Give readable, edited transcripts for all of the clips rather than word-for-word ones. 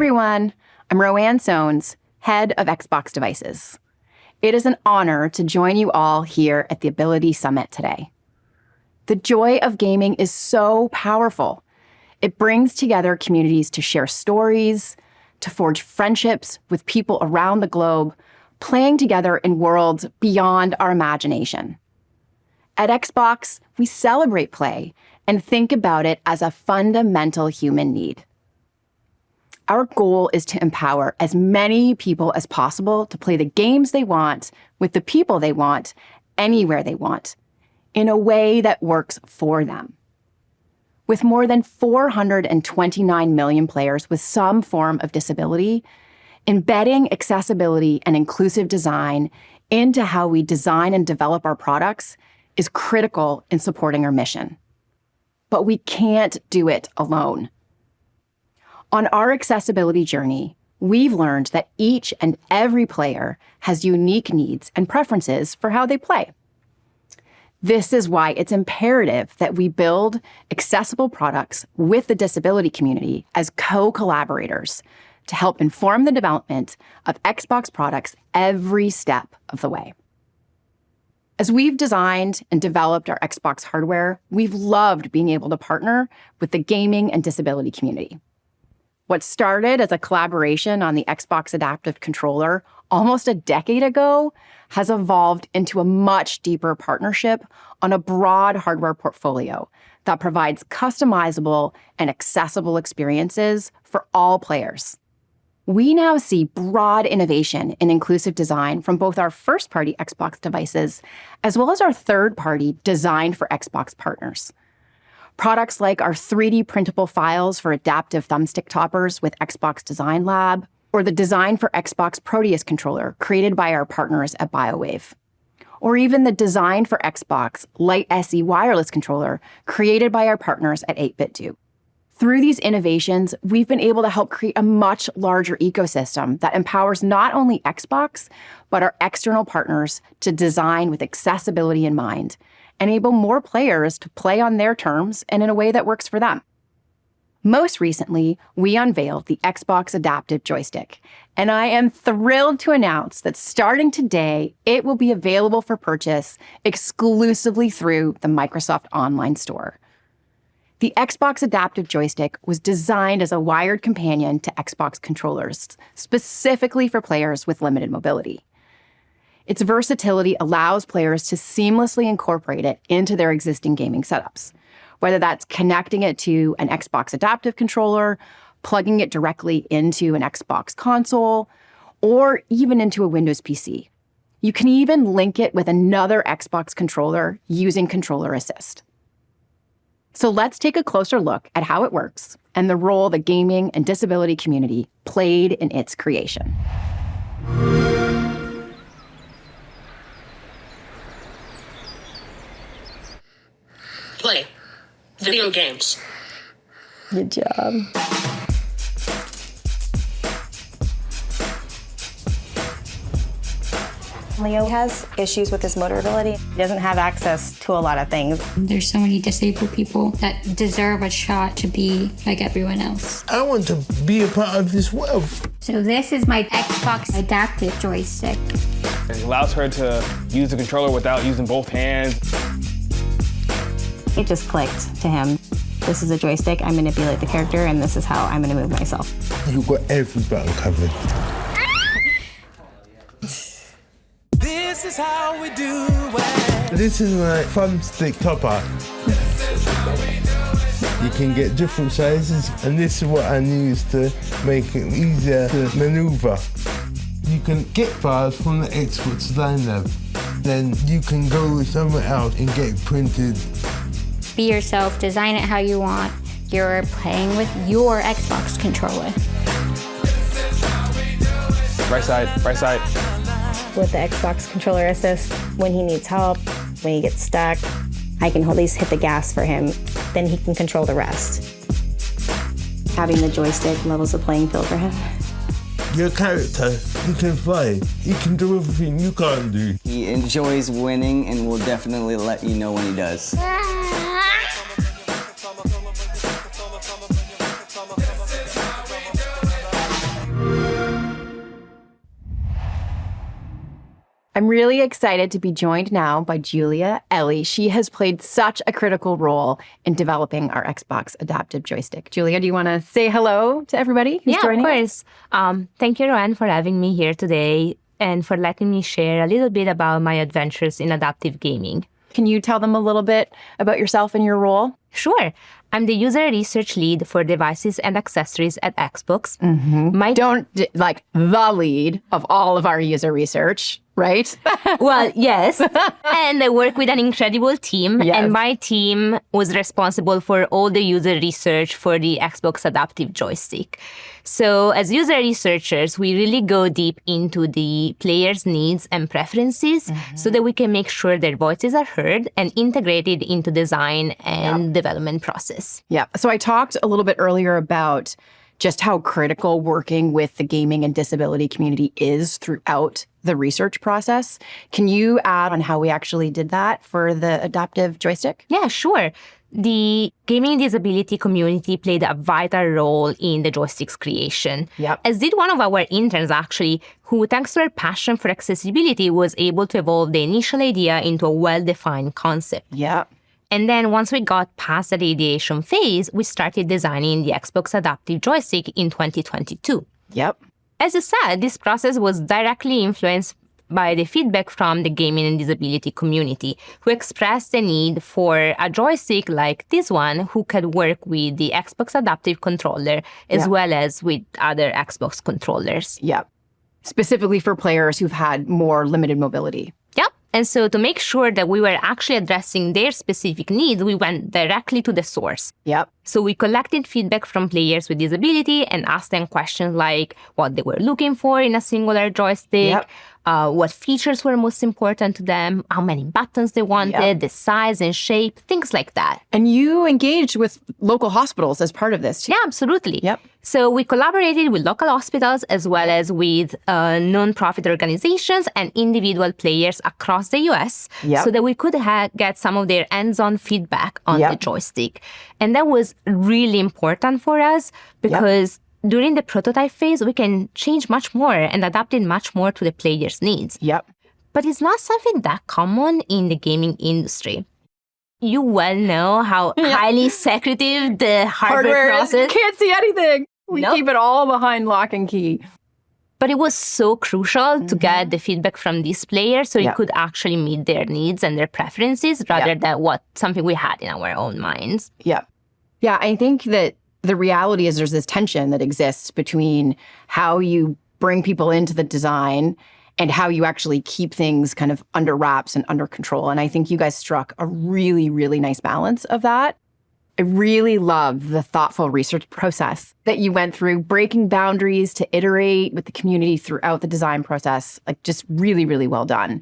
everyone, I'm Roanne Sones, head of Xbox Devices. It is an honor to join you all here at the Ability Summit today. The joy of gaming is so powerful. It brings together communities to share stories, to forge friendships with people around the globe, playing together in worlds beyond our imagination. At Xbox, we celebrate play and think about it as a fundamental human need. Our goal is to empower as many people as possible to play the games they want, with the people they want, anywhere they want, in a way that works for them. With more than 429 million players with some form of disability, embedding accessibility and inclusive design into how we design and develop our products is critical in supporting our mission. But we can't do it alone. On our accessibility journey, we've learned that each and every player has unique needs and preferences for how they play. This is why it's imperative that we build accessible products with the disability community as co-collaborators to help inform the development of Xbox products every step of the way. As we've designed and developed our Xbox hardware, we've loved being able to partner with the gaming and disability community. What started as a collaboration on the Xbox Adaptive Controller almost a decade ago has evolved into a much deeper partnership on a broad hardware portfolio that provides customizable and accessible experiences for all players. We now see broad innovation in inclusive design from both our first-party Xbox devices as well as our third-party designed for Xbox partners. Products like our 3D printable files for adaptive thumbstick toppers with Xbox Design Lab, or the Design for Xbox Proteus controller created by our partners at BioWave, or even the Design for Xbox Light SE wireless controller created by our partners at 8BitDo. Through these innovations, we've been able to help create a much larger ecosystem that empowers not only Xbox, but our external partners to design with accessibility in mind, enable more players to play on their terms and in a way that works for them. Most recently, we unveiled the Xbox Adaptive Joystick, and I am thrilled to announce that starting today, it will be available for purchase exclusively through the Microsoft Online Store. The Xbox Adaptive Joystick was designed as a wired companion to Xbox controllers, specifically for players with limited mobility. Its versatility allows players to seamlessly incorporate it into their existing gaming setups, whether that's connecting it to an Xbox Adaptive Controller, plugging it directly into an Xbox console, or even into a Windows PC. You can even link it with another Xbox controller using Controller Assist. So let's take a closer look at how it works and the role the gaming and disability community played in its creation. Play video games. Good job. Leo has issues with his motor ability. He doesn't have access to a lot of things. There's so many disabled people that deserve a shot to be like everyone else. I want to be a part of this world. So this is my Xbox Adaptive Joystick. It allows her to use the controller without using both hands. It just clicked to him. This is a joystick, I manipulate the character, and this is how I'm gonna move myself. You've got every button covered. This is how we do it. This is my thumbstick topper. You can get different sizes, and this is what I use to make it easier to maneuver. You can get files from the Xbox Design Lab. Then you can go somewhere else and get it printed. Be yourself, design it how you want. You're playing with your Xbox controller. Right side, right side. With the Xbox Controller Assist, when he needs help, when he gets stuck, I can at least hit the gas for him. Then he can control the rest. Having the joystick levels the playing field for him. Your character, he can fly. He can do everything you can't do. He enjoys winning and will definitely let you know when he does. I'm really excited to be joined now by Julia Ellie. She has played such a critical role in developing our Xbox adaptive joystick. Julia, do you want to say hello to everybody who's joining us? Thank you, Roanne, for having me here today and for letting me share a little bit about my adventures in adaptive gaming. Can you tell them a little bit about yourself and your role? Sure. I'm the user research lead for devices and accessories at Xbox. The lead of all of our user research, right? Well, yes. And I work with an incredible team. Yes. And my team was responsible for all the user research for the Xbox adaptive joystick. So as user researchers, we really go deep into the players' needs and preferences so that we can make sure their voices are heard and integrated into design and development process. Yeah. So I talked a little bit earlier about just how critical working with the gaming and disability community is throughout the research process. Can you add on how we actually did that for the adaptive joystick? Yeah, sure. The gaming and disability community played a vital role in the joystick's creation. Yep. As did one of our interns, actually, who, thanks to her passion for accessibility, was able to evolve the initial idea into a well-defined concept. Yeah. And then once we got past the ideation phase, we started designing the Xbox adaptive joystick in 2022. Yep. As you said, this process was directly influenced by the feedback from the gaming and disability community, who expressed the need for a joystick like this one who could work with the Xbox adaptive controller as well as with other Xbox controllers. Yep. Specifically for players who've had more limited mobility. Yep. And so to make sure that we were actually addressing their specific needs, we went directly to the source. Yep. So we collected feedback from players with disability and asked them questions like what they were looking for in a singular joystick, what features were most important to them, how many buttons they wanted, the size and shape, things like that. And you engaged with local hospitals as part of this, too. Yeah, absolutely. Yep. So we collaborated with local hospitals as well as with non-profit organizations and individual players across the U.S. so that we could get some of their hands-on feedback on the joystick. And that was really important for us because during the prototype phase, we can change much more and adapt it much more to the player's needs. Yep. But it's not something that common in the gaming industry. You well know how highly secretive the hardware process. Can't see anything. We keep it all behind lock and key. But it was so crucial to get the feedback from these players so it could actually meet their needs and their preferences rather than something we had in our own minds. Yeah. Yeah, I think that the reality is there's this tension that exists between how you bring people into the design and how you actually keep things kind of under wraps and under control. And I think you guys struck a really, really nice balance of that. I really love the thoughtful research process that you went through, breaking boundaries to iterate with the community throughout the design process. Like, just really, really well done.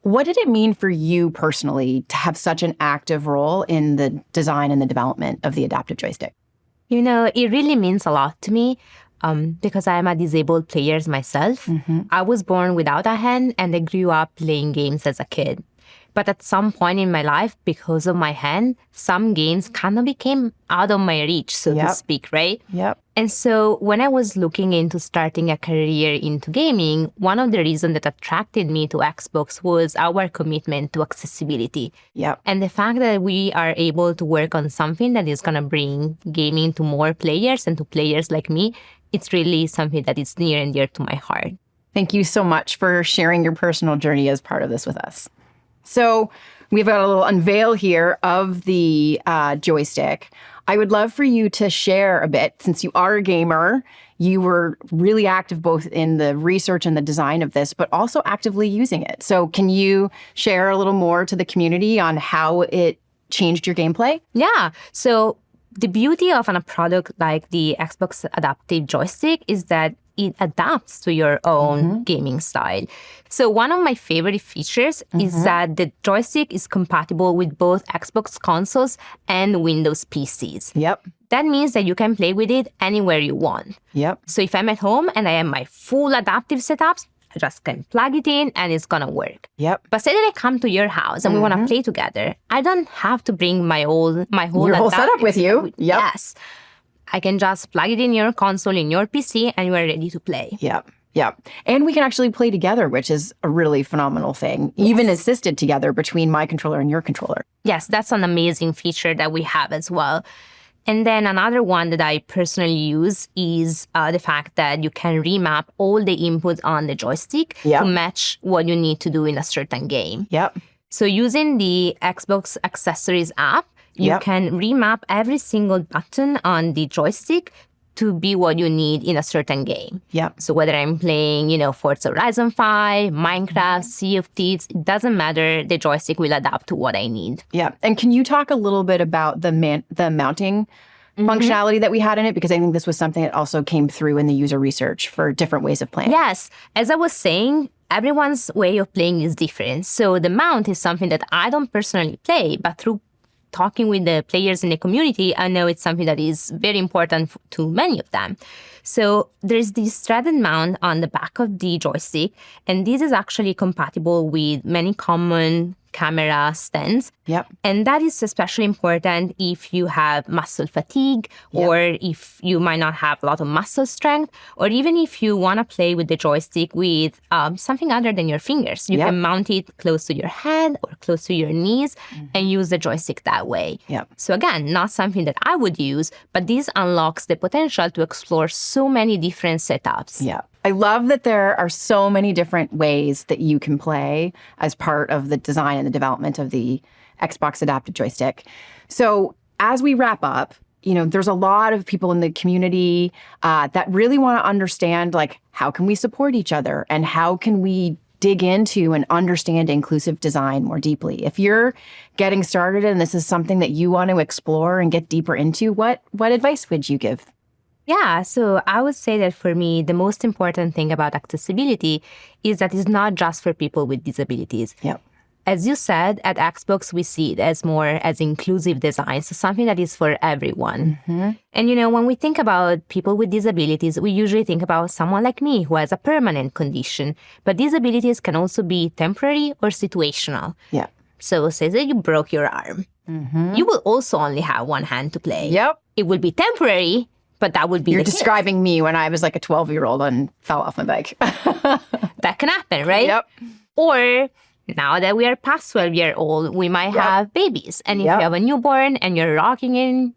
What did it mean for you personally to have such an active role in the design and the development of the adaptive joystick? You know, it really means a lot to me because I am a disabled player myself. I was born without a hand and I grew up playing games as a kid. But at some point in my life, because of my hand, some games kind of became out of my reach, so to speak, right? Yep. And so when I was looking into starting a career into gaming, one of the reasons that attracted me to Xbox was our commitment to accessibility. Yep. And the fact that we are able to work on something that is going to bring gaming to more players and to players like me, it's really something that is near and dear to my heart. Thank you so much for sharing your personal journey as part of this with us. So we've got a little unveil here of the joystick. I would love for you to share a bit, since you are a gamer, you were really active both in the research and the design of this, but also actively using it. So can you share a little more to the community on how it changed your gameplay? Yeah. So the beauty of a product like the Xbox adaptive joystick is that it adapts to your own gaming style. So one of my favorite features is that the joystick is compatible with both Xbox consoles and Windows PCs. Yep. That means that you can play with it anywhere you want. Yep. So if I'm at home and I have my full adaptive setups, I just can plug it in and it's gonna work. Yep. But say that I come to your house and we wanna play together, I don't have to bring my whole your whole setup with you. Yep. Yes. I can just plug it in your console, in your PC, and you are ready to play. Yep. Yeah. And we can actually play together, which is a really phenomenal thing, even assisted together between my controller and your controller. Yes, that's an amazing feature that we have as well. And then another one that I personally use is the fact that you can remap all the inputs on the joystick to match what you need to do in a certain game. Yep. So using the Xbox Accessories app, you can remap every single button on the joystick to be what you need in a certain game. Yep. So whether I'm playing, Forza Horizon 5, Minecraft, Sea of Thieves, it doesn't matter. The joystick will adapt to what I need. Yeah. And can you talk a little bit about the mounting functionality that we had in it? Because I think this was something that also came through in the user research for different ways of playing. Yes. As I was saying, everyone's way of playing is different. So the mount is something that I don't personally play, but through talking with the players in the community, I know it's something that is very important to many of them. So there's this threaded mount on the back of the joystick, and this is actually compatible with many common camera stands. Yep. And that is especially important if you have muscle fatigue, or if you might not have a lot of muscle strength, or even if you want to play with the joystick with something other than your fingers. You can mount it close to your head or close to your knees and use the joystick that way. Yep. So again, not something that I would use, but this unlocks the potential to explore so many different setups. Yeah. I love that there are so many different ways that you can play as part of the design and the development of the Xbox Adaptive Joystick. So as we wrap up, there's a lot of people in the community that really want to understand, how can we support each other and how can we dig into and understand inclusive design more deeply. If you're getting started and this is something that you want to explore and get deeper into, what advice would you give? Yeah, so I would say that for me, the most important thing about accessibility is that it's not just for people with disabilities. Yep. As you said, at Xbox, we see it as more as inclusive design, so something that is for everyone. And, when we think about people with disabilities, we usually think about someone like me who has a permanent condition. But disabilities can also be temporary or situational. Yeah. So say that you broke your arm. You will also only have one hand to play. Yep. It will be temporary, but that would be You're the describing me when I was like a 12-year-old and fell off my bike. That can happen, right? Yep. Or now that we are past 12-year-old, we might have babies. And if you have a newborn and you're rocking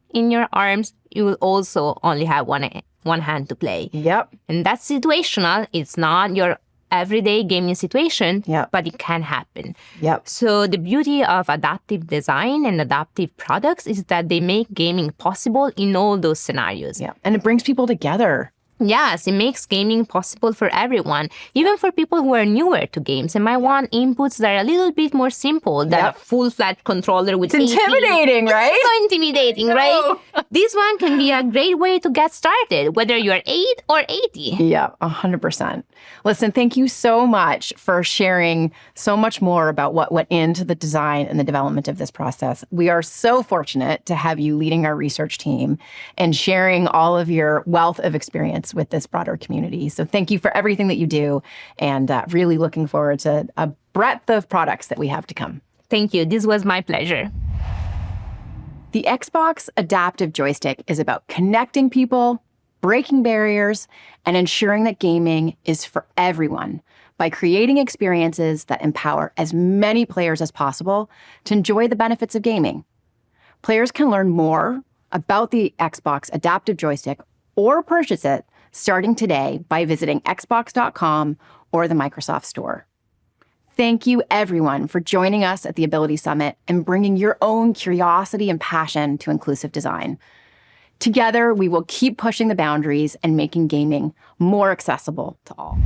in your arms, you will also only have one hand to play. Yep. And that's situational. It's not your everyday gaming situation, Yep. but it can happen. Yep. So the beauty of adaptive design and adaptive products is that they make gaming possible in all those scenarios. Yeah. And it brings people together. Yes, it makes gaming possible for everyone, even for people who are newer to games and might want inputs that are a little bit more simple than a full-fledged controller with It's intimidating, right? It's so intimidating, right? This one can be a great way to get started, whether you're 8 or 80. Yeah, 100%. Listen, thank you so much for sharing so much more about what went into the design and the development of this process. We are so fortunate to have you leading our research team and sharing all of your wealth of experience with this broader community. So thank you for everything that you do, and really looking forward to a breadth of products that we have to come. Thank you. This was my pleasure. The Xbox Adaptive Joystick is about connecting people, breaking barriers, and ensuring that gaming is for everyone by creating experiences that empower as many players as possible to enjoy the benefits of gaming. Players can learn more about the Xbox Adaptive Joystick or purchase it starting today by visiting xbox.com or the Microsoft Store. Thank you, everyone, for joining us at the Ability Summit and bringing your own curiosity and passion to inclusive design. Together, we will keep pushing the boundaries and making gaming more accessible to all.